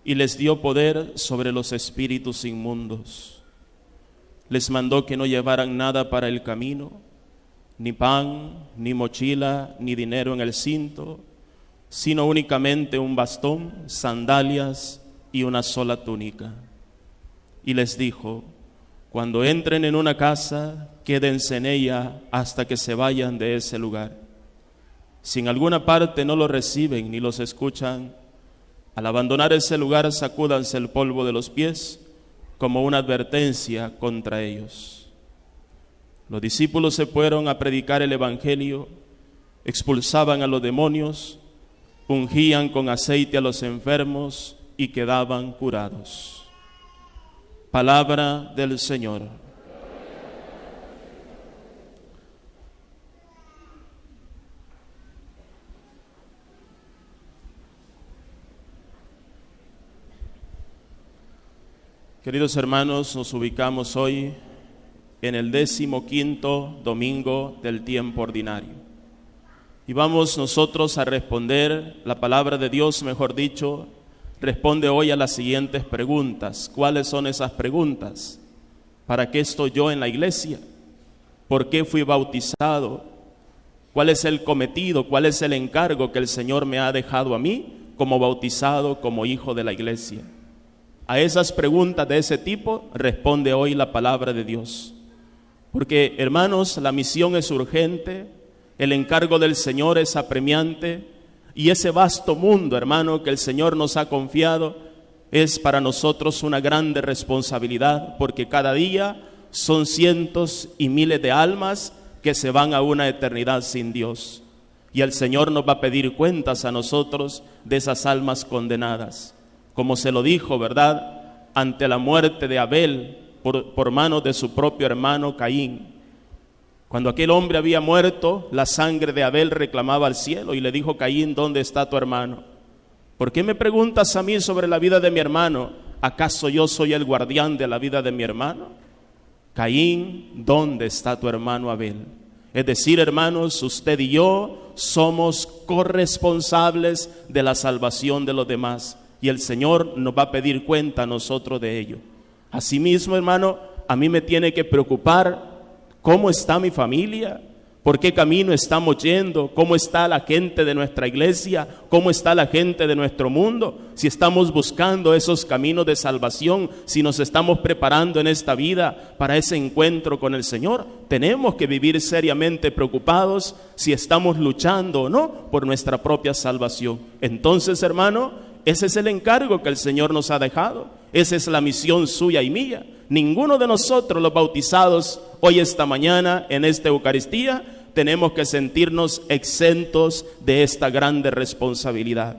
y les dio poder sobre los espíritus inmundos. Les mandó que no llevaran nada para el camino, ni pan, ni mochila, ni dinero en el cinto, sino únicamente un bastón, sandalias y una sola túnica. Y les dijo: cuando entren en una casa, quédense en ella hasta que se vayan de ese lugar. Si en alguna parte no los reciben ni los escuchan, al abandonar ese lugar, sacúdanse el polvo de los pies como una advertencia contra ellos. Los discípulos se fueron a predicar el evangelio, expulsaban a los demonios, ungían con aceite a los enfermos y quedaban curados. Palabra del Señor. Queridos hermanos, nos ubicamos hoy en el 15º domingo del tiempo ordinario. Y vamos nosotros a responder, la palabra de Dios, mejor dicho, responde hoy a las siguientes preguntas. ¿Cuáles son esas preguntas? ¿Para qué estoy yo en la iglesia? ¿Por qué fui bautizado? ¿Cuál es el cometido? ¿Cuál es el encargo que el Señor me ha dejado a mí como bautizado, como hijo de la iglesia? A esas preguntas de ese tipo responde hoy la palabra de Dios. Porque, hermanos, la misión es urgente, el encargo del Señor es apremiante, y ese vasto mundo, hermano, que el Señor nos ha confiado, es para nosotros una grande responsabilidad, porque cada día son cientos y miles de almas que se van a una eternidad sin Dios. Y el Señor nos va a pedir cuentas a nosotros de esas almas condenadas. Como se lo dijo, ¿verdad?, ante la muerte de Abel por manos de su propio hermano Caín. Cuando aquel hombre había muerto, la sangre de Abel reclamaba al cielo y le dijo Caín: ¿dónde está tu hermano? ¿Por qué me preguntas a mí sobre la vida de mi hermano? ¿Acaso yo soy el guardián de la vida de mi hermano? Caín, ¿dónde está tu hermano Abel? Es decir, hermanos, usted y yo somos corresponsables de la salvación de los demás. Y el Señor nos va a pedir cuenta a nosotros de ello. Asimismo, hermano, a mí me tiene que preocupar cómo está mi familia, por qué camino estamos yendo, cómo está la gente de nuestra iglesia, cómo está la gente de nuestro mundo, si estamos buscando esos caminos de salvación, si nos estamos preparando en esta vida para ese encuentro con el Señor. Tenemos que vivir seriamente preocupados si estamos luchando o no por nuestra propia salvación. Entonces, hermano, ese es el encargo que el Señor nos ha dejado. Esa es la misión suya y mía. Ninguno de nosotros, los bautizados hoy, esta mañana, en esta Eucaristía, tenemos que sentirnos exentos de esta grande responsabilidad.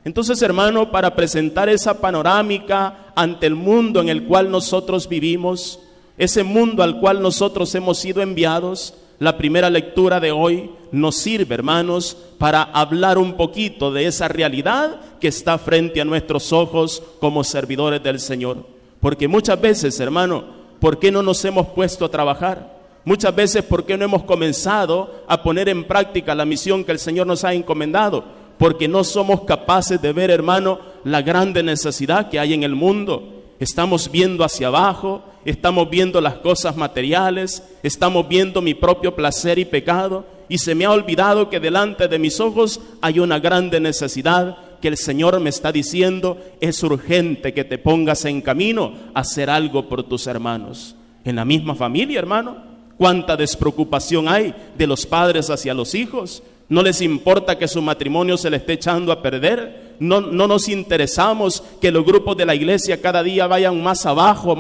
Entonces, hermano, para presentar esa panorámica ante el mundo en el cual nosotros vivimos, ese mundo al cual nosotros hemos sido enviados, la primera lectura de hoy nos sirve, hermanos, para hablar un poquito de esa realidad que está frente a nuestros ojos como servidores del Señor. Porque muchas veces, hermano, ¿por qué no nos hemos puesto a trabajar? Muchas veces, ¿por qué no hemos comenzado a poner en práctica la misión que el Señor nos ha encomendado? Porque no somos capaces de ver, hermano, la grande necesidad que hay en el mundo. Estamos viendo hacia abajo, estamos viendo las cosas materiales, estamos viendo mi propio placer y pecado, y se me ha olvidado que delante de mis ojos hay una grande necesidad que el Señor me está diciendo: es urgente que te pongas en camino a hacer algo por tus hermanos. En la misma familia, hermano, ¿cuánta despreocupación hay de los padres hacia los hijos? No les importa que su matrimonio se le esté echando a perder. No nos interesamos que los grupos de la iglesia cada día vayan más abajo,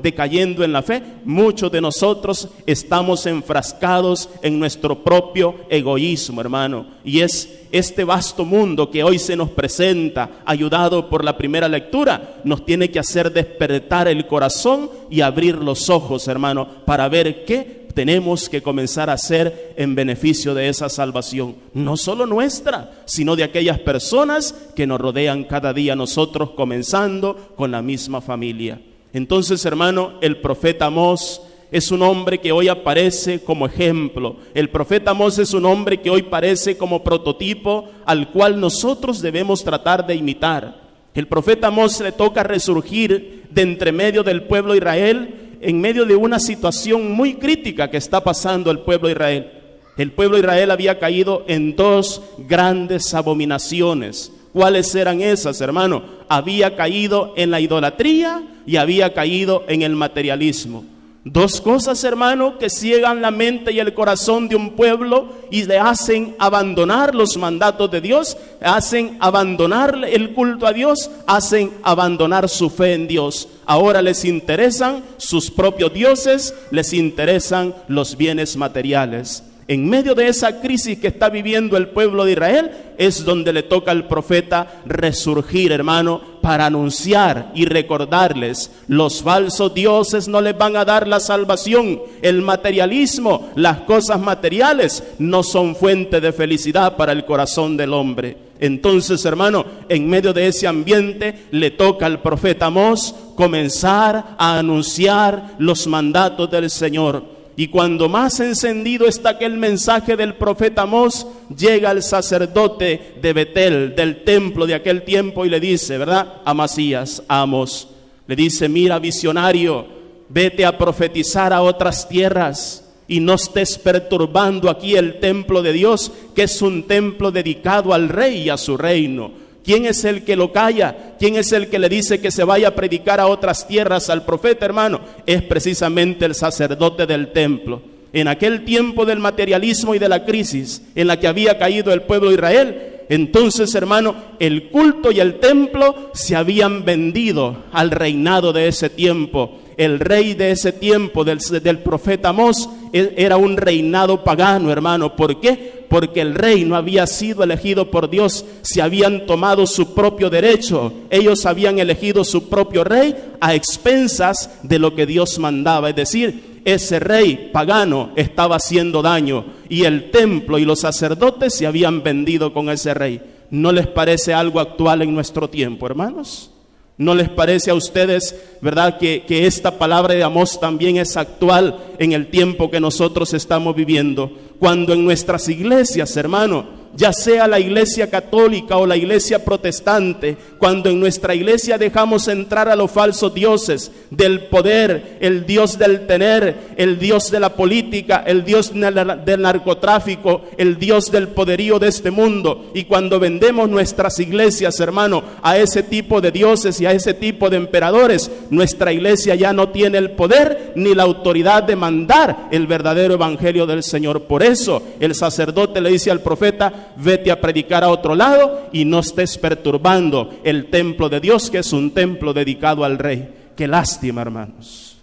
decayendo en la fe. Muchos de nosotros estamos enfrascados en nuestro propio egoísmo, hermano. Y es este vasto mundo que hoy se nos presenta, ayudado por la primera lectura, nos tiene que hacer despertar el corazón y abrir los ojos, hermano, para ver qué tenemos que comenzar a hacer en beneficio de esa salvación, no solo nuestra, sino de aquellas personas que nos rodean cada día, nosotros comenzando con la misma familia. Entonces, hermano, el profeta Amós es un hombre que hoy aparece como ejemplo. El profeta Amós es un hombre que hoy parece como prototipo al cual nosotros debemos tratar de imitar. El profeta Amós le toca resurgir de entre medio del pueblo de Israel, en medio de una situación muy crítica que está pasando el pueblo de Israel. El pueblo de Israel había caído en dos grandes abominaciones. ¿Cuáles eran esas, hermano? Había caído en la idolatría y había caído en el materialismo. Dos cosas, hermano, que ciegan la mente y el corazón de un pueblo y le hacen abandonar los mandatos de Dios, hacen abandonar el culto a Dios, hacen abandonar su fe en Dios. Ahora les interesan sus propios dioses, les interesan los bienes materiales. En medio de esa crisis que está viviendo el pueblo de Israel, es donde le toca al profeta resurgir, hermano, para anunciar y recordarles: los falsos dioses no les van a dar la salvación. El materialismo, las cosas materiales, no son fuente de felicidad para el corazón del hombre. Entonces, hermano, en medio de ese ambiente, le toca al profeta Amós comenzar a anunciar los mandatos del Señor. Y cuando más encendido está aquel mensaje del profeta Amós, llega el sacerdote de Betel, del templo de aquel tiempo, y le dice, ¿verdad?, a Amasías, a Amós, le dice: mira, visionario, vete a profetizar a otras tierras y no estés perturbando aquí el templo de Dios, que es un templo dedicado al rey y a su reino. ¿Quién es el que lo calla? ¿Quién es el que le dice que se vaya a predicar a otras tierras al profeta, hermano? Es precisamente el sacerdote del templo. En aquel tiempo del materialismo y de la crisis en la que había caído el pueblo de Israel, entonces, hermano, el culto y el templo se habían vendido al reinado de ese tiempo. El rey de ese tiempo, del profeta Amós, era un reinado pagano, hermano. ¿Por qué? Porque el rey no había sido elegido por Dios, se habían tomado su propio derecho. Ellos habían elegido su propio rey a expensas de lo que Dios mandaba. Es decir, ese rey pagano estaba haciendo daño y el templo y los sacerdotes se habían vendido con ese rey. ¿No les parece algo actual en nuestro tiempo, hermanos? ¿No les parece a ustedes, verdad, que esta palabra de Amós también es actual en el tiempo que nosotros estamos viviendo? Cuando en nuestras iglesias, hermano, ya sea la iglesia católica o la iglesia protestante, cuando en nuestra iglesia dejamos entrar a los falsos dioses del poder, el Dios del tener, el Dios de la política, el Dios del narcotráfico, el Dios del poderío de este mundo, y cuando vendemos nuestras iglesias, hermano, a ese tipo de dioses y a ese tipo de emperadores, nuestra iglesia ya no tiene el poder ni la autoridad de mandar el verdadero evangelio del Señor. Por eso el sacerdote le dice al profeta: vete a predicar a otro lado y no estés perturbando el templo de Dios, que es un templo dedicado al rey. Qué lástima, hermanos.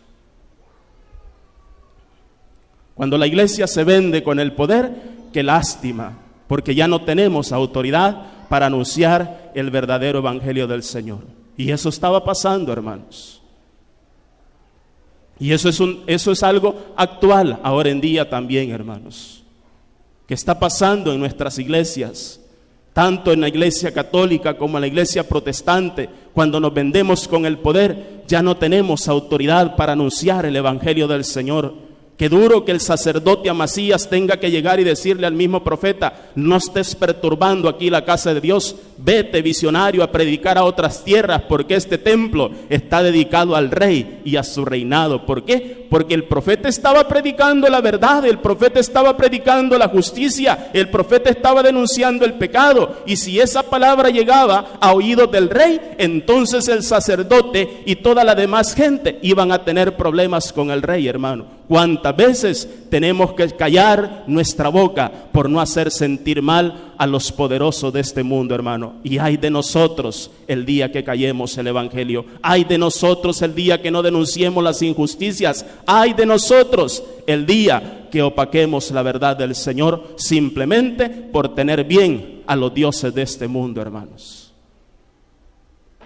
Cuando la iglesia se vende con el poder, qué lástima, porque ya no tenemos autoridad para anunciar el verdadero evangelio del Señor. Y eso estaba pasando, hermanos. Y eso es algo actual ahora en día también, hermanos, que está pasando en nuestras iglesias, tanto en la iglesia católica como en la iglesia protestante. Cuando nos vendemos con el poder, ya no tenemos autoridad para anunciar el evangelio del Señor. Qué duro que el sacerdote Amasías tenga que llegar y decirle al mismo profeta: no estés perturbando aquí la casa de Dios, vete, visionario, a predicar a otras tierras, porque este templo está dedicado al rey y a su reinado. ¿Por qué? Porque el profeta estaba predicando la verdad, el profeta estaba predicando la justicia, el profeta estaba denunciando el pecado, y si esa palabra llegaba a oídos del rey, entonces el sacerdote y toda la demás gente iban a tener problemas con el rey, hermano. ¿Cuántas veces tenemos que callar nuestra boca por no hacer sentir mal a los poderosos de este mundo, hermano? Y ay de nosotros el día que callemos el evangelio, ay de nosotros el día que no denunciemos las injusticias, ay de nosotros el día que opaquemos la verdad del Señor simplemente por tener bien a los dioses de este mundo, hermanos.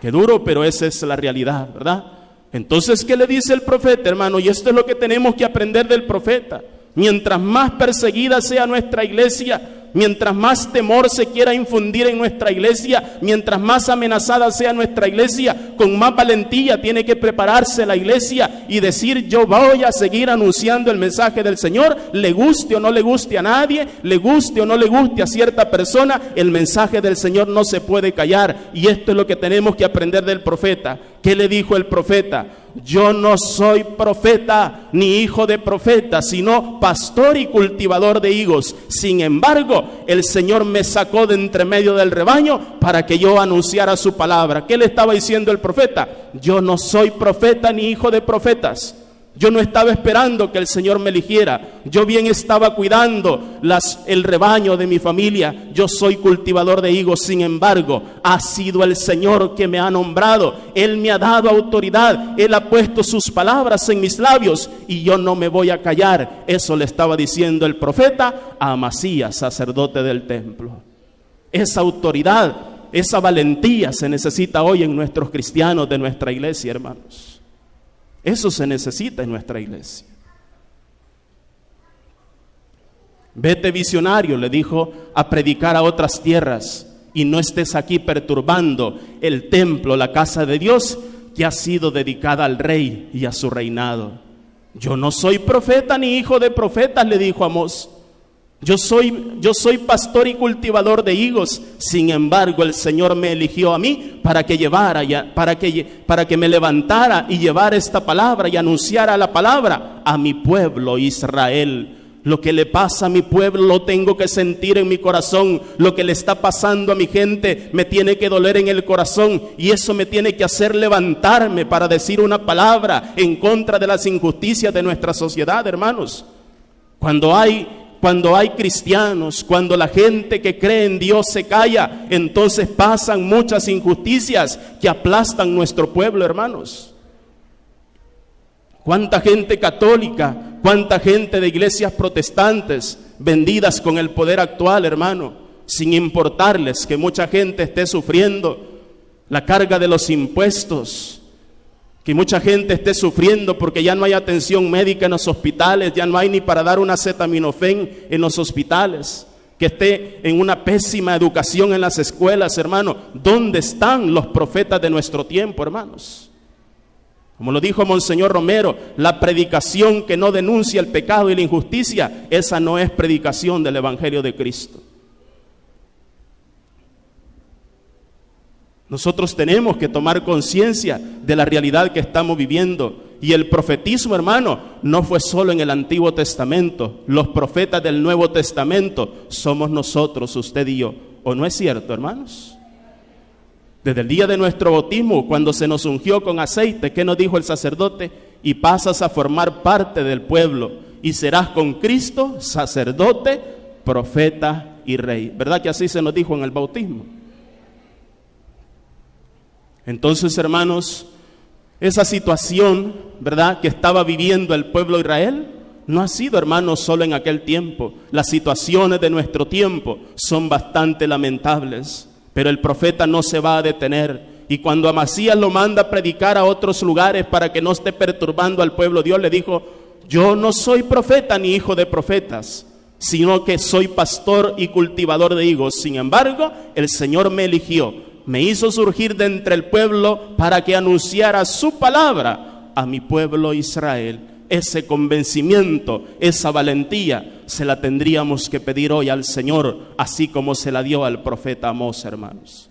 Qué duro, pero esa es la realidad, ¿verdad? Entonces, ¿qué le dice el profeta, hermano? Y esto es lo que tenemos que aprender del profeta. Mientras más perseguida sea nuestra iglesia, Mientras más temor se quiera infundir en nuestra iglesia, mientras más amenazada sea nuestra iglesia, con más valentía tiene que prepararse la iglesia y decir: yo voy a seguir anunciando el mensaje del Señor, le guste o no le guste a nadie, le guste o no le guste a cierta persona, el mensaje del Señor no se puede callar. Y esto es lo que tenemos que aprender del profeta. ¿Qué le dijo el profeta? Yo no soy profeta ni hijo de profeta, sino pastor y cultivador de higos. Sin embargo, el Señor me sacó de entre medio del rebaño para que yo anunciara su palabra. ¿Qué le estaba diciendo el profeta? Yo no soy profeta ni hijo de profetas. Yo no estaba esperando que el Señor me eligiera. Yo bien estaba cuidando el rebaño de mi familia. Yo soy cultivador de higos. Sin embargo, ha sido el Señor que me ha nombrado. Él me ha dado autoridad. Él ha puesto sus palabras en mis labios y yo no me voy a callar. Eso le estaba diciendo el profeta a Amasías, sacerdote del templo. Esa autoridad, esa valentía se necesita hoy en nuestros cristianos de nuestra iglesia, hermanos. Eso se necesita en nuestra iglesia. Vete, visionario, le dijo, a predicar a otras tierras y no estés aquí perturbando el templo, la casa de Dios, que ha sido dedicada al rey y a su reinado. Yo no soy profeta ni hijo de profetas, le dijo Amós. Yo soy pastor y cultivador de higos. Sin embargo, el Señor me eligió a mí para que me levantara y llevara esta palabra y anunciara la palabra a mi pueblo Israel. Lo que le pasa a mi pueblo lo tengo que sentir en mi corazón. Lo que le está pasando a mi gente me tiene que doler en el corazón, y eso me tiene que hacer levantarme para decir una palabra en contra de las injusticias de nuestra sociedad, hermanos. Cuando hay cristianos, cuando la gente que cree en Dios se calla, entonces pasan muchas injusticias que aplastan nuestro pueblo, hermanos. Cuánta gente católica, cuánta gente de iglesias protestantes vendidas con el poder actual, hermano, sin importarles que mucha gente esté sufriendo la carga de los impuestos, que mucha gente esté sufriendo porque ya no hay atención médica en los hospitales, ya no hay ni para dar un acetaminofén en los hospitales, que esté en una pésima educación en las escuelas, hermano. ¿Dónde están los profetas de nuestro tiempo, hermanos? Como lo dijo Monseñor Romero, la predicación que no denuncia el pecado y la injusticia, esa no es predicación del Evangelio de Cristo. Nosotros tenemos que tomar conciencia de la realidad que estamos viviendo. Y el profetismo, hermano, no fue solo en el Antiguo Testamento. Los profetas del Nuevo Testamento somos nosotros, usted y yo. ¿O no es cierto, hermanos? Desde el día de nuestro bautismo, cuando se nos ungió con aceite, ¿qué nos dijo el sacerdote? Y pasas a formar parte del pueblo, y serás con Cristo sacerdote, profeta y rey. ¿Verdad que así se nos dijo en el bautismo? Entonces, hermanos, esa situación, ¿verdad?, que estaba viviendo el pueblo de Israel, no ha sido, hermanos, solo en aquel tiempo. Las situaciones de nuestro tiempo son bastante lamentables, pero el profeta no se va a detener. Y cuando Amasías lo manda a predicar a otros lugares para que no esté perturbando al pueblo, Dios le dijo: yo no soy profeta ni hijo de profetas, sino que soy pastor y cultivador de higos. Sin embargo, el Señor me eligió, me hizo surgir de entre el pueblo para que anunciara su palabra a mi pueblo Israel. Ese convencimiento, esa valentía, se la tendríamos que pedir hoy al Señor, así como se la dio al profeta Amós, hermanos.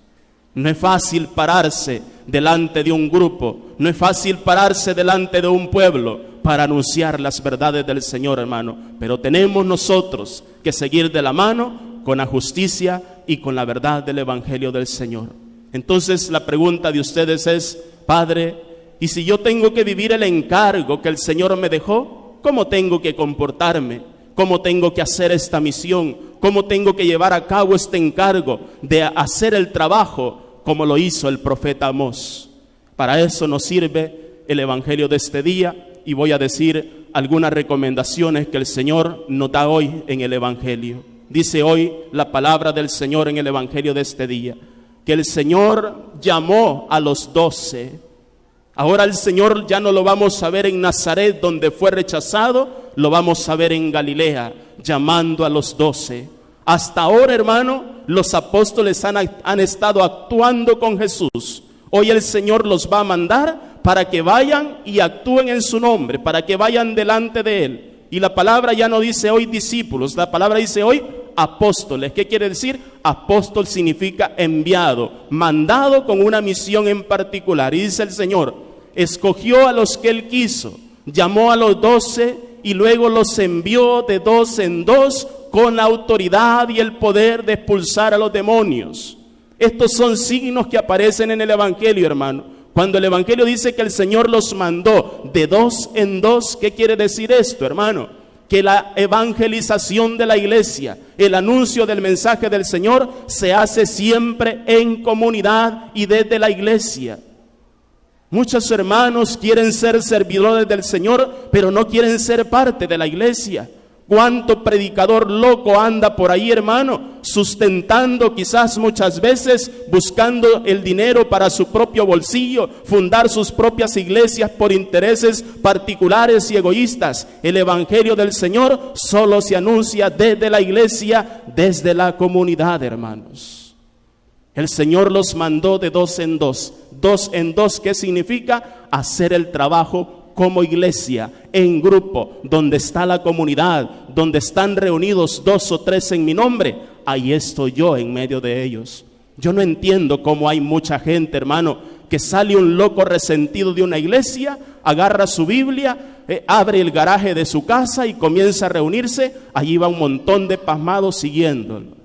No es fácil pararse delante de un grupo, no es fácil pararse delante de un pueblo para anunciar las verdades del Señor, hermano, pero tenemos nosotros que seguir de la mano con la justicia y con la verdad del Evangelio del Señor. Entonces la pregunta de ustedes es: Padre, ¿y si yo tengo que vivir el encargo que el Señor me dejó? ¿Cómo tengo que comportarme? ¿Cómo tengo que hacer esta misión? ¿Cómo tengo que llevar a cabo este encargo de hacer el trabajo como lo hizo el profeta Amós? Para eso nos sirve el Evangelio de este día, y voy a decir algunas recomendaciones que el Señor nos da hoy en el Evangelio. Dice hoy la palabra del Señor en el Evangelio de este día, que el Señor llamó a los 12. Ahora el Señor ya no lo vamos a ver en Nazaret, donde fue rechazado, lo vamos a ver en Galilea, llamando a los 12. Hasta ahora, hermano, los apóstoles han estado actuando con Jesús. Hoy el Señor los va a mandar para que vayan y actúen en su nombre, para que vayan delante de Él. Y la palabra ya no dice hoy discípulos, la palabra dice hoy apóstoles. ¿Qué quiere decir? Apóstol significa enviado, mandado con una misión en particular. Y dice el Señor, escogió a los que Él quiso, llamó a los 12 y luego los envió de 2 en 2 con la autoridad y el poder de expulsar a los demonios. Estos son signos que aparecen en el Evangelio, hermano. Cuando el Evangelio dice que el Señor los mandó de 2 en 2, ¿qué quiere decir esto, hermano? Que la evangelización de la iglesia, el anuncio del mensaje del Señor, se hace siempre en comunidad y desde la iglesia. Muchos hermanos quieren ser servidores del Señor, pero no quieren ser parte de la iglesia. ¿Cuánto predicador loco anda por ahí, hermano, sustentando quizás muchas veces, buscando el dinero para su propio bolsillo, fundar sus propias iglesias por intereses particulares y egoístas? El Evangelio del Señor solo se anuncia desde la iglesia, desde la comunidad, hermanos. El Señor los mandó de 2 en 2. 2 en 2, ¿qué significa? Hacer el trabajo como iglesia, en grupo, donde está la comunidad, donde están reunidos 2 o 3 en mi nombre, ahí estoy yo en medio de ellos. Yo no entiendo cómo hay mucha gente, hermano, que sale un loco resentido de una iglesia, agarra su Biblia, abre el garaje de su casa y comienza a reunirse. Allí va un montón de pasmados siguiéndolo.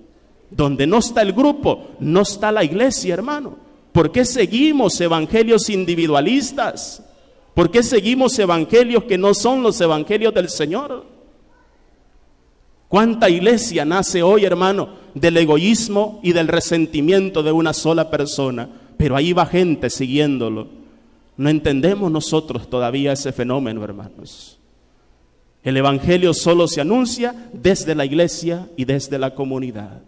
Donde no está el grupo, no está la iglesia, hermano. ¿Por qué seguimos evangelios individualistas? ¿Por qué seguimos evangelios que no son los evangelios del Señor? ¿Cuánta iglesia nace hoy, hermano, del egoísmo y del resentimiento de una sola persona? Pero ahí va gente siguiéndolo. No entendemos nosotros todavía ese fenómeno, hermanos. El evangelio solo se anuncia desde la iglesia y desde la comunidad.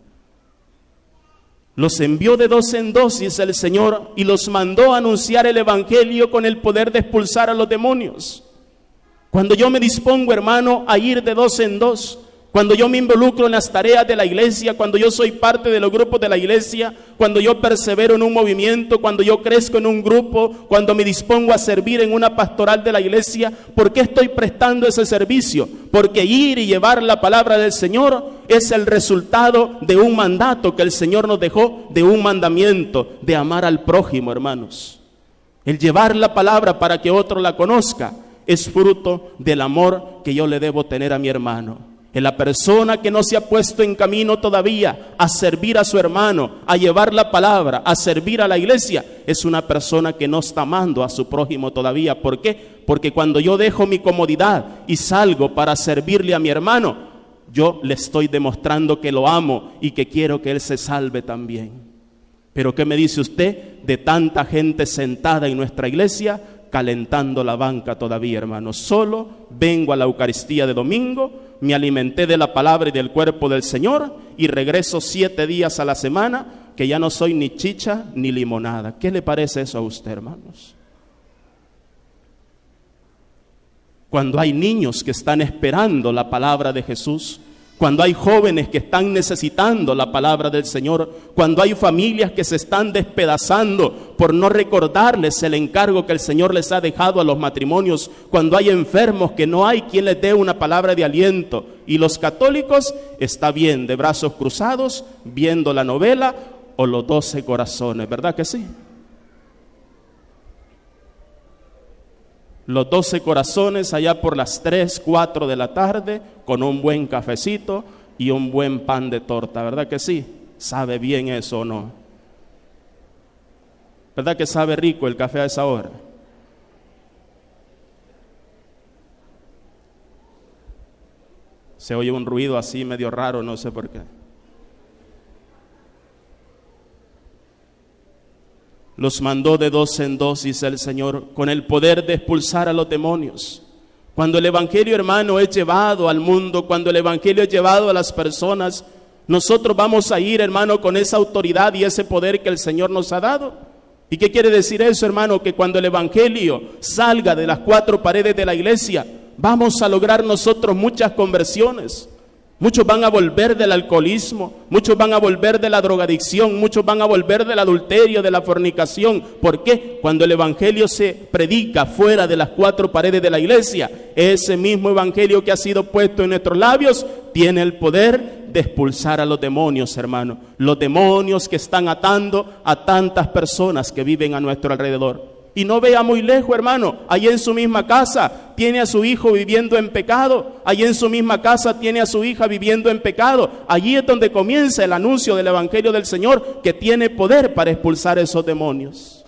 Los envió de 2 en 2, dice el Señor, y los mandó a anunciar el Evangelio con el poder de expulsar a los demonios. Cuando yo me dispongo, hermano, a ir de 2 en 2, cuando yo me involucro en las tareas de la iglesia, cuando yo soy parte de los grupos de la iglesia, cuando yo persevero en un movimiento, cuando yo crezco en un grupo, cuando me dispongo a servir en una pastoral de la iglesia, ¿por qué estoy prestando ese servicio? Porque ir y llevar la palabra del Señor es el resultado de un mandato que el Señor nos dejó, de un mandamiento, de amar al prójimo, hermanos. El llevar la palabra para que otro la conozca es fruto del amor que yo le debo tener a mi hermano. En la persona que no se ha puesto en camino todavía a servir a su hermano, a llevar la palabra, a servir a la iglesia, es una persona que no está amando a su prójimo todavía. ¿Por qué? Porque cuando yo dejo mi comodidad y salgo para servirle a mi hermano, yo le estoy demostrando que lo amo y que quiero que él se salve también. Pero ¿qué me dice usted de tanta gente sentada en nuestra iglesia calentando la banca todavía, hermano? Solo vengo a la Eucaristía de domingo, me alimenté de la palabra y del cuerpo del Señor y regreso 7 días a la semana, que ya no soy ni chicha ni limonada. ¿Qué le parece eso a usted, hermanos? Cuando hay niños que están esperando la palabra de Jesús, cuando hay jóvenes que están necesitando la palabra del Señor, cuando hay familias que se están despedazando por no recordarles el encargo que el Señor les ha dejado a los matrimonios, cuando hay enfermos que no hay quien les dé una palabra de aliento, y los católicos está bien de brazos cruzados viendo la novela o los 12 corazones, ¿verdad que sí? Los 12 corazones allá por las 3, 4 de la tarde, con un buen cafecito y un buen pan de torta, ¿verdad que sí? ¿Sabe bien eso o no? ¿Verdad que sabe rico el café a esa hora? Se oye un ruido así medio raro, no sé por qué. Los mandó de 2 en 2, dice el Señor, con el poder de expulsar a los demonios. Cuando el Evangelio, hermano, es llevado al mundo, cuando el Evangelio es llevado a las personas, nosotros vamos a ir, hermano, con esa autoridad y ese poder que el Señor nos ha dado. ¿Y qué quiere decir eso, hermano? Que cuando el Evangelio salga de las 4 paredes de la iglesia, vamos a lograr nosotros muchas conversiones. Muchos van a volver del alcoholismo, muchos van a volver de la drogadicción, muchos van a volver del adulterio, de la fornicación. ¿Por qué? Cuando el evangelio se predica fuera de las cuatro paredes de la iglesia, ese mismo evangelio que ha sido puesto en nuestros labios tiene el poder de expulsar a los demonios, hermano. Los demonios que están atando a tantas personas que viven a nuestro alrededor. Y no vea muy lejos, hermano, allí en su misma casa tiene a su hijo viviendo en pecado, allí en su misma casa tiene a su hija viviendo en pecado. Allí es donde comienza el anuncio del evangelio del Señor, que tiene poder para expulsar esos demonios.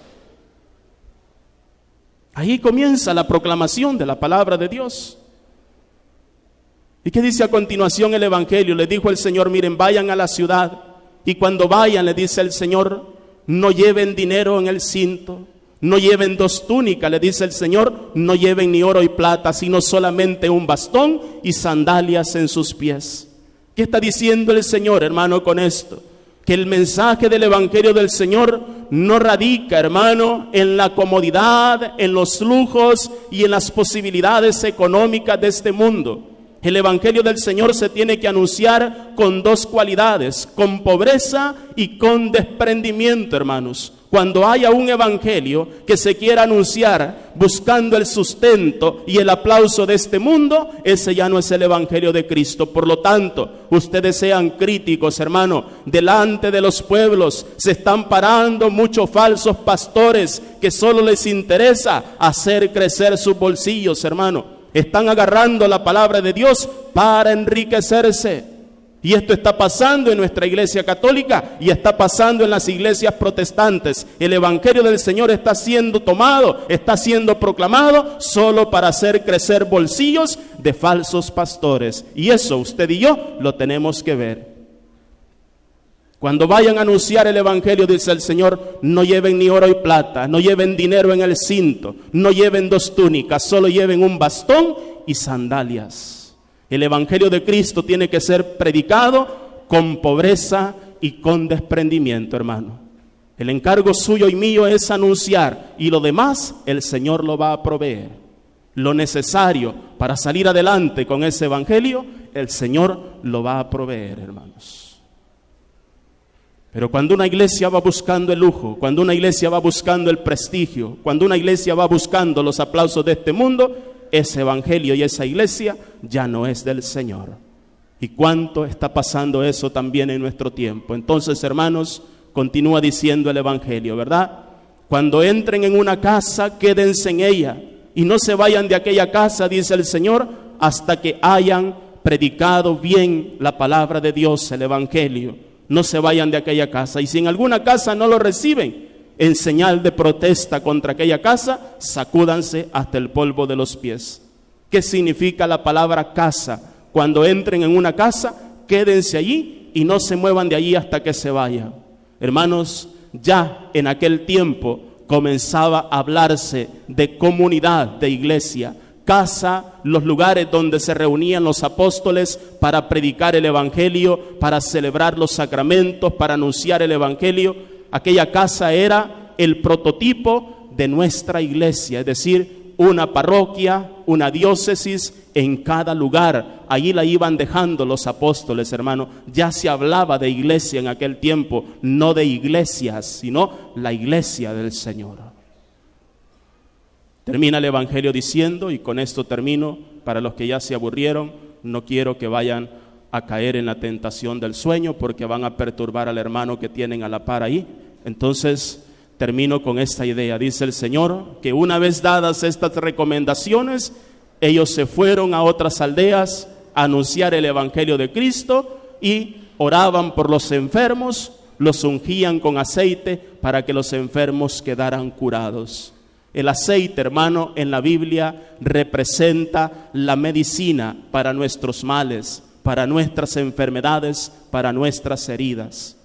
Ahí comienza la proclamación de la palabra de Dios. ¿Y qué dice a continuación el evangelio? Le dijo el Señor, miren, vayan a la ciudad, y cuando vayan, le dice el Señor, no lleven dinero en el cinto, no lleven 2 túnicas, le dice el Señor, no lleven ni oro y plata, sino solamente un bastón y sandalias en sus pies. ¿Qué está diciendo el Señor, hermano, con esto? Que el mensaje del evangelio del Señor no radica, hermano, en la comodidad, en los lujos y en las posibilidades económicas de este mundo. El evangelio del Señor se tiene que anunciar con 2 cualidades, con pobreza y con desprendimiento, hermanos. Cuando haya un evangelio que se quiera anunciar buscando el sustento y el aplauso de este mundo, ese ya no es el evangelio de Cristo. Por lo tanto, ustedes sean críticos, hermano. Delante de los pueblos se están parando muchos falsos pastores que solo les interesa hacer crecer sus bolsillos, hermano. Están agarrando la palabra de Dios para enriquecerse. Y esto está pasando en nuestra iglesia católica y está pasando en las iglesias protestantes. El evangelio del Señor está siendo tomado, está siendo proclamado solo para hacer crecer bolsillos de falsos pastores. Y eso usted y yo lo tenemos que ver. Cuando vayan a anunciar el evangelio, dice el Señor, no lleven ni oro y plata, no lleven dinero en el cinto, no lleven 2 túnicas, solo lleven un bastón y sandalias. El evangelio de Cristo tiene que ser predicado con pobreza y con desprendimiento, hermano. El encargo suyo y mío es anunciar, y lo demás el Señor lo va a proveer. Lo necesario para salir adelante con ese evangelio, el Señor lo va a proveer, hermanos. Pero cuando una iglesia va buscando el lujo, cuando una iglesia va buscando el prestigio, cuando una iglesia va buscando los aplausos de este mundo, ese evangelio y esa iglesia ya no es del Señor. ¿Y cuánto está pasando eso también en nuestro tiempo? Entonces, hermanos, continúa diciendo el evangelio, ¿verdad? Cuando entren en una casa, quédense en ella y no se vayan de aquella casa, dice el Señor, hasta que hayan predicado bien la palabra de Dios, el evangelio. No se vayan de aquella casa. Y si en alguna casa no lo reciben, en señal de protesta contra aquella casa, sacúdanse hasta el polvo de los pies. ¿Qué significa la palabra casa? Cuando entren en una casa, quédense allí y no se muevan de allí hasta que se vayan. Hermanos, ya en aquel tiempo comenzaba a hablarse de comunidad, de iglesia. Casa, los lugares donde se reunían los apóstoles para predicar el evangelio, para celebrar los sacramentos, para anunciar el evangelio. Aquella casa era el prototipo de nuestra iglesia, es decir, una parroquia, una diócesis en cada lugar. Allí la iban dejando los apóstoles, hermano. Ya se hablaba de iglesia en aquel tiempo, no de iglesias, sino la iglesia del Señor. Termina el evangelio diciendo, y con esto termino, para los que ya se aburrieron, no quiero que vayan a caer en la tentación del sueño, porque van a perturbar al hermano que tienen a la par ahí. Entonces termino con esta idea. Dice el Señor que una vez dadas estas recomendaciones, ellos se fueron a otras aldeas a anunciar el evangelio de Cristo y oraban por los enfermos, los ungían con aceite para que los enfermos quedaran curados. El aceite, hermano, en la Biblia representa la medicina para nuestros males, para nuestras enfermedades, para nuestras heridas.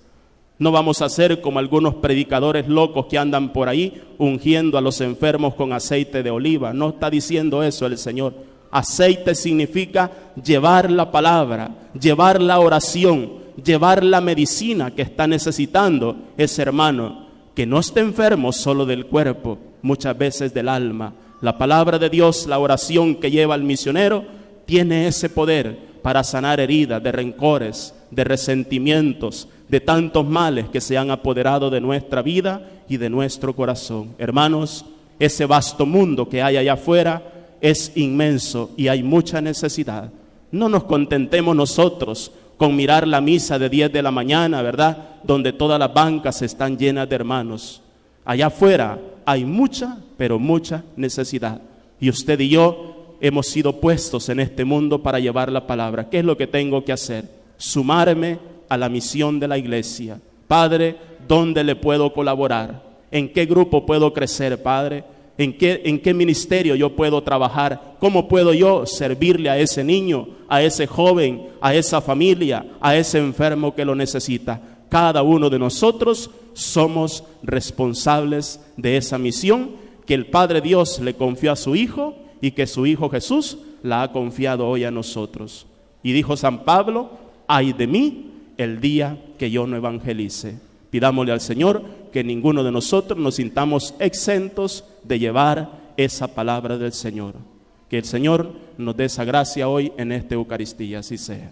No vamos a ser como algunos predicadores locos que andan por ahí ungiendo a los enfermos con aceite de oliva. No está diciendo eso el Señor. Aceite significa llevar la palabra, llevar la oración, llevar la medicina que está necesitando ese hermano, que no esté enfermo solo del cuerpo, muchas veces del alma. La palabra de Dios, la oración que lleva el misionero, tiene ese poder para sanar heridas de rencores, de resentimientos, de tantos males que se han apoderado de nuestra vida y de nuestro corazón. Hermanos, ese vasto mundo que hay allá afuera es inmenso y hay mucha necesidad. No nos contentemos nosotros con mirar la misa de 10 de la mañana, ¿verdad?, donde todas las bancas están llenas de hermanos. Allá afuera hay mucha, pero mucha necesidad. Y usted y yo hemos sido puestos en este mundo para llevar la palabra. ¿Qué es lo que tengo que hacer? Sumarme a la misión de la iglesia. Padre, ¿dónde le puedo colaborar? ¿En qué grupo puedo crecer, Padre? ¿En qué ministerio yo puedo trabajar? ¿Cómo puedo yo servirle a ese niño, a ese joven, a esa familia, a ese enfermo que lo necesita? Cada uno de nosotros somos responsables de esa misión que el Padre Dios le confió a su Hijo y que su Hijo Jesús la ha confiado hoy a nosotros. Y dijo San Pablo: ay de mí el día que yo no evangelice. Pidámosle al Señor que ninguno de nosotros nos sintamos exentos de llevar esa palabra del Señor. Que el Señor nos dé esa gracia hoy en esta Eucaristía, así sea.